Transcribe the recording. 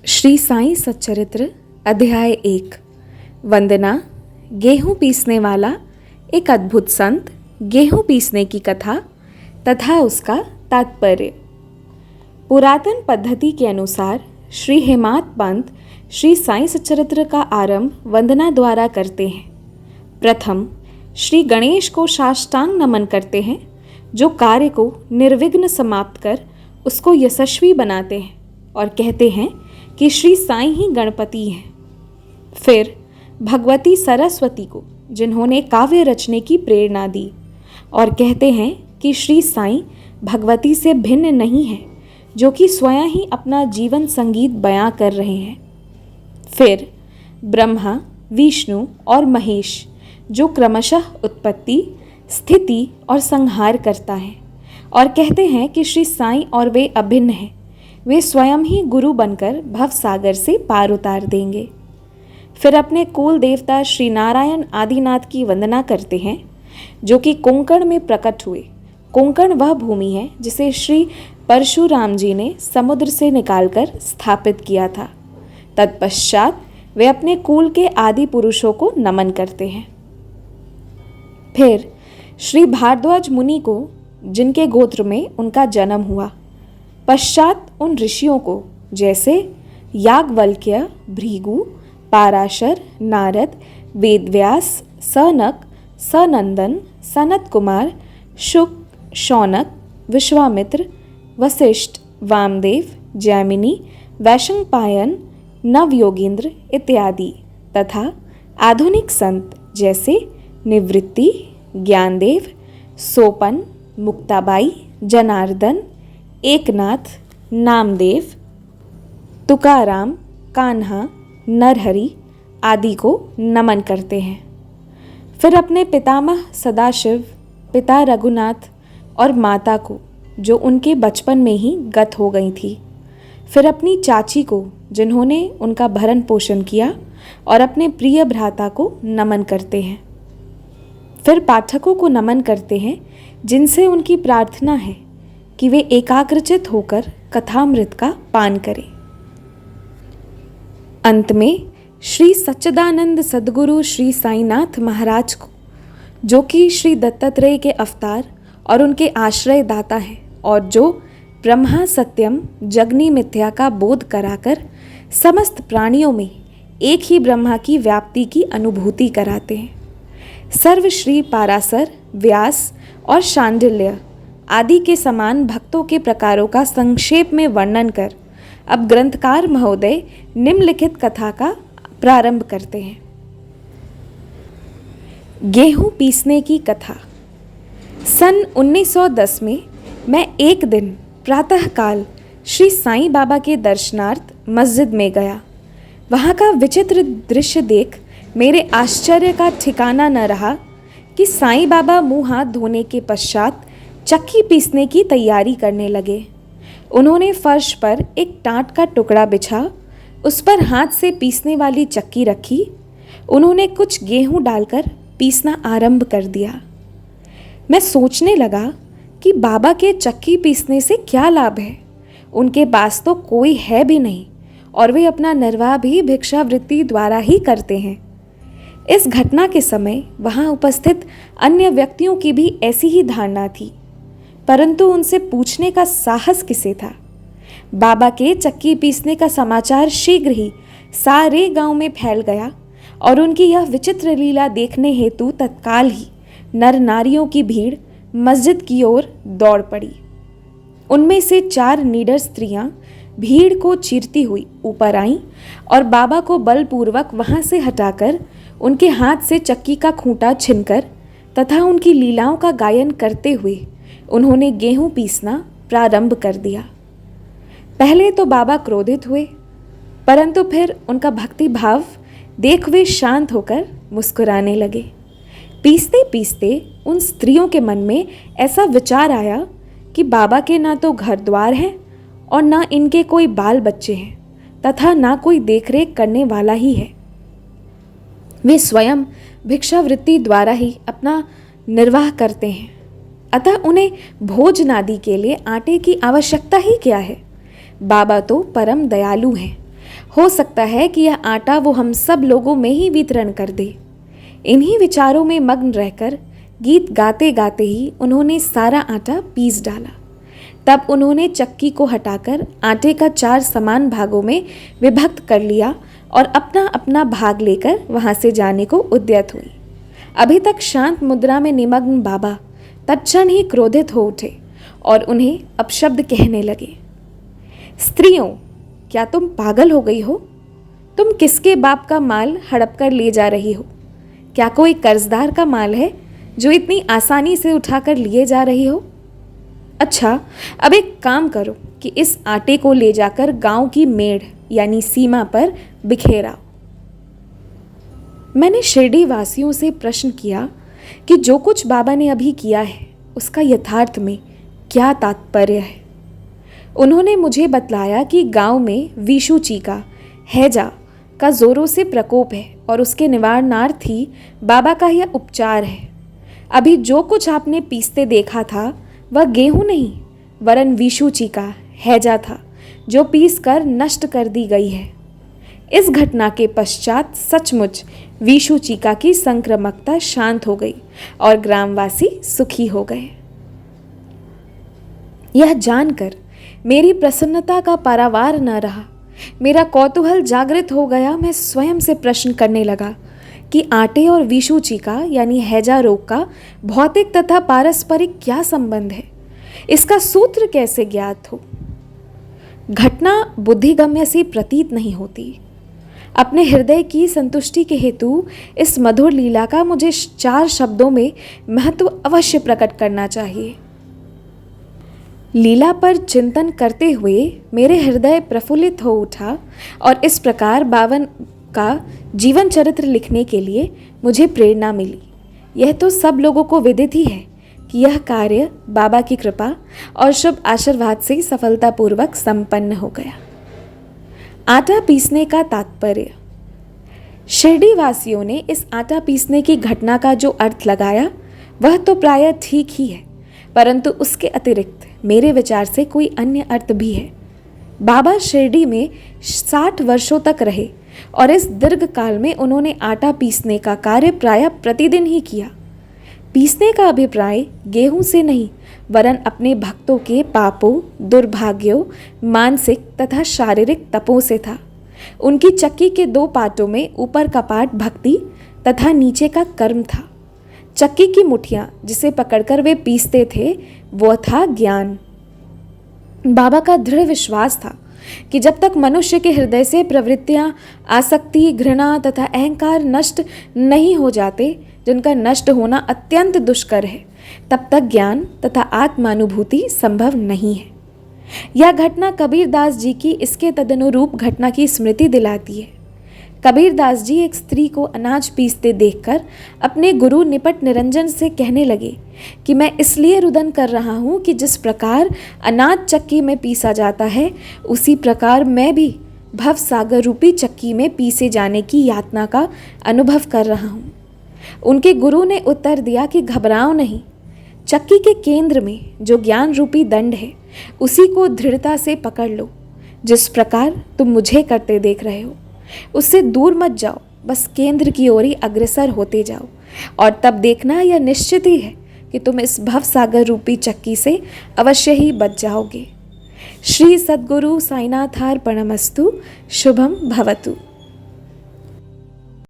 श्री साईं सच्चरित्र अध्याय 1। वंदना। गेहूं पीसने वाला एक अद्भुत संत, गेहूं पीसने की कथा तथा उसका तात्पर्य। पुरातन पद्धति के अनुसार श्री हेमाद पंत श्री साईं सच्चरित्र का आरंभ वंदना द्वारा करते हैं। प्रथम श्री गणेश को साष्टांग नमन करते हैं, जो कार्य को निर्विघ्न समाप्त कर उसको यशस्वी बनाते हैं, और कहते हैं कि श्री साईं ही गणपति हैं। फिर भगवती सरस्वती को, जिन्होंने काव्य रचने की प्रेरणा दी, और कहते हैं कि श्री साईं भगवती से भिन्न नहीं है, जो कि स्वयं ही अपना जीवन संगीत बयां कर रहे हैं। फिर ब्रह्मा, विष्णु और महेश, जो क्रमशः उत्पत्ति, स्थिति और संहार करता है, और कहते हैं कि श्री साईं और वे अभिन्न हैं, वे स्वयं ही गुरु बनकर भव सागर से पार उतार देंगे। फिर अपने कुल देवता श्री नारायण आदिनाथ की वंदना करते हैं, जो कि कोंकण में प्रकट हुए। कोंकण वह भूमि है जिसे श्री परशुराम जी ने समुद्र से निकालकर स्थापित किया था। तत्पश्चात वे अपने कुल के आदि पुरुषों को नमन करते हैं। फिर श्री भारद्वाज मुनि को, जिनके गोत्र में उनका जन्म हुआ, पश्चात उन ऋषियों को, जैसे याज्ञवल्क्य, भृगु, पाराशर, नारद, वेदव्यास, सनक, सनंदन, सनत कुमार, शुक, शौनक, विश्वामित्र, वशिष्ठ, वामदेव, जैमिनी, वैशंपायन, नवयोगींद्र इत्यादि, तथा आधुनिक संत जैसे निवृत्ति, ज्ञानदेव, सोपन, मुक्ताबाई, जनार्दन, एकनाथ, नामदेव, तुकाराम, कान्हा, नरहरि आदि को नमन करते हैं। फिर अपने पितामह सदाशिव, पिता रघुनाथ और माता को, जो उनके बचपन में ही गत हो गई थी। फिर अपनी चाची को, जिन्होंने उनका भरण पोषण किया, और अपने प्रिय भ्राता को नमन करते हैं। फिर पाठकों को नमन करते हैं, जिनसे उनकी प्रार्थना है कि वे एकाग्रचित होकर कथामृत का पान करें। अंत में श्री सच्चिदानंद सद्गुरु श्री साईनाथ महाराज को, जो कि श्री दत्तात्रेय के अवतार और उनके आश्रय दाता हैं, और जो ब्रह्मा सत्यम जगनी मिथ्या का बोध कराकर समस्त प्राणियों में एक ही ब्रह्मा की व्याप्ति की अनुभूति कराते हैं, सर्वश्री पाराशर, व्यास और शांडिल्य आदि के समान भक्तों के प्रकारों का संक्षेप में वर्णन कर अब ग्रंथकार महोदय निम्नलिखित कथा का प्रारंभ करते हैं। गेहूं पीसने की कथा। सन 1910 में मैं एक दिन प्रातःकाल श्री साईं बाबा के दर्शनार्थ मस्जिद में गया। वहाँ का विचित्र दृश्य देख मेरे आश्चर्य का ठिकाना न रहा कि साईं बाबा मुँह हाथ धोने के पश्चात चक्की पीसने की तैयारी करने लगे। उन्होंने फर्श पर एक टाट का टुकड़ा बिछा, उस पर हाथ से पीसने वाली चक्की रखी। उन्होंने कुछ गेहूं डालकर पीसना आरंभ कर दिया। मैं सोचने लगा कि बाबा के चक्की पीसने से क्या लाभ है। उनके पास तो कोई है भी नहीं, और वे अपना निर्वाह भी भिक्षावृत्ति द्वारा ही करते हैं। इस घटना के समय वहाँ उपस्थित अन्य व्यक्तियों की भी ऐसी ही धारणा थी, परंतु उनसे पूछने का साहस किसे था। बाबा के चक्की पीसने का समाचार शीघ्र ही सारे गांव में फैल गया, और उनकी यह विचित्र लीला देखने हेतु तत्काल ही नर नारियों की भीड़ मस्जिद की ओर दौड़ पड़ी। उनमें से 4 निडर स्त्रियां भीड़ को चीरती हुई ऊपर आईं, और बाबा को बलपूर्वक वहां से हटाकर उनके हाथ से चक्की का खूंटा छीनकर तथा उनकी लीलाओं का गायन करते हुए उन्होंने गेहूं पीसना प्रारंभ कर दिया। पहले तो बाबा क्रोधित हुए, परंतु फिर उनका भक्ति भाव देख वे शांत होकर मुस्कुराने लगे। पीसते पीसते उन स्त्रियों के मन में ऐसा विचार आया कि बाबा के ना तो घर द्वार हैं, और ना इनके कोई बाल बच्चे हैं, तथा ना कोई देखरेख करने वाला ही है। वे स्वयं भिक्षावृत्ति द्वारा ही अपना निर्वाह करते हैं, अतः उन्हें भोजनादि के लिए आटे की आवश्यकता ही क्या है। बाबा तो परम दयालु हैं, हो सकता है कि यह आटा वो हम सब लोगों में ही वितरण कर दे। इन्हीं विचारों में मग्न रहकर गीत गाते गाते ही उन्होंने सारा आटा पीस डाला। तब उन्होंने चक्की को हटाकर आटे का 4 समान भागों में विभक्त कर लिया और अपना अपना भाग लेकर वहां से जाने को उद्यत हुई। अभी तक शांत मुद्रा में निमग्न बाबा तत्क्षण ही क्रोधित हो उठे और उन्हें अपशब्द कहने लगे। स्त्रियों, क्या तुम पागल हो गई हो? तुम किसके बाप का माल हड़प कर ले जा रही हो? क्या कोई कर्जदार का माल है जो इतनी आसानी से उठाकर लिए जा रही हो? अच्छा, अब एक काम करो कि इस आटे को ले जाकर गांव की मेड़ यानी सीमा पर बिखेराओ। मैंने शिरडी वासियों से प्रश्न किया कि जो कुछ बाबा ने अभी किया है उसका यथार्थ में क्या तात्पर्य है। उन्होंने मुझे बतलाया कि गांव में विशु चीका हैजा का जोरों से प्रकोप है और उसके निवारणार्थ ही बाबा का यह उपचार है। अभी जो कुछ आपने पीसते देखा था वह गेहूं नहीं वरन विशु चीका हैजा था जो पीस कर नष्ट कर दी गई है। इस घटना के पश्चात सचमुच विशु चीका की संक्रामकता शांत हो गई और ग्रामवासी सुखी हो गए। यह जानकर मेरी प्रसन्नता का पारावार न रहा। मेरा कौतूहल जागृत हो गया। मैं स्वयं से प्रश्न करने लगा कि आटे और विशु चीका यानी हैजा रोग का भौतिक तथा पारस्परिक क्या संबंध है, इसका सूत्र कैसे ज्ञात हो। घटना बुद्धिगम्य सी प्रतीत नहीं होती। अपने हृदय की संतुष्टि के हेतु इस मधुर लीला का मुझे 4 शब्दों में महत्व अवश्य प्रकट करना चाहिए। लीला पर चिंतन करते हुए मेरे हृदय प्रफुल्लित हो उठा और इस प्रकार बावन का जीवन चरित्र लिखने के लिए मुझे प्रेरणा मिली। यह तो सब लोगों को विदित ही है कि यह कार्य बाबा की कृपा और शुभ आशीर्वाद से सफलतापूर्वक संपन्न हो गया। आटा पीसने का तात्पर्य। शिरडी वासियों ने इस आटा पीसने की घटना का जो अर्थ लगाया वह तो प्रायः ठीक ही है, परंतु उसके अतिरिक्त मेरे विचार से कोई अन्य अर्थ भी है। बाबा शिरडी में 60 वर्षों तक रहे और इस दीर्घ काल में उन्होंने आटा पीसने का कार्य प्रायः प्रतिदिन ही किया। पीसने का अभिप्राय गेहूं से नहीं वरन अपने भक्तों के पापों, दुर्भाग्यों, मानसिक तथा शारीरिक तपों से था। उनकी चक्की के 2 पाटों में ऊपर का पाट भक्ति तथा नीचे का कर्म था। चक्की की मुठियाँ जिसे पकड़कर वे पीसते थे वो था ज्ञान। बाबा का दृढ़ विश्वास था कि जब तक मनुष्य के हृदय से प्रवृत्तियाँ, आसक्ति, घृणा तथा अहंकार नष्ट नहीं हो जाते, जिनका नष्ट होना अत्यंत दुष्कर है, तब तक ज्ञान तथा आत्मानुभूति संभव नहीं है। यह घटना कबीरदास जी की इसके तदनुरूप घटना की स्मृति दिलाती है। कबीरदास जी एक स्त्री को अनाज पीसते देखकर अपने गुरु निपट निरंजन से कहने लगे कि मैं इसलिए रुदन कर रहा हूँ कि जिस प्रकार अनाज चक्की में पीसा जाता है उसी प्रकार मैं भी भव सागर रूपी चक्की में पीसे जाने की यातना का अनुभव कर रहा हूँ। उनके गुरु ने उत्तर दिया कि घबराओ नहीं, चक्की के केंद्र में जो ज्ञान रूपी दंड है उसी को दृढ़ता से पकड़ लो। जिस प्रकार तुम मुझे करते देख रहे हो उससे दूर मत जाओ, बस केंद्र की ओर ही अग्रसर होते जाओ और तब देखना यह निश्चित ही है कि तुम इस भव सागर रूपी चक्की से अवश्य ही बच जाओगे। श्री सद्गुरु साईनाथार्पणमस्तु। शुभम भवतु।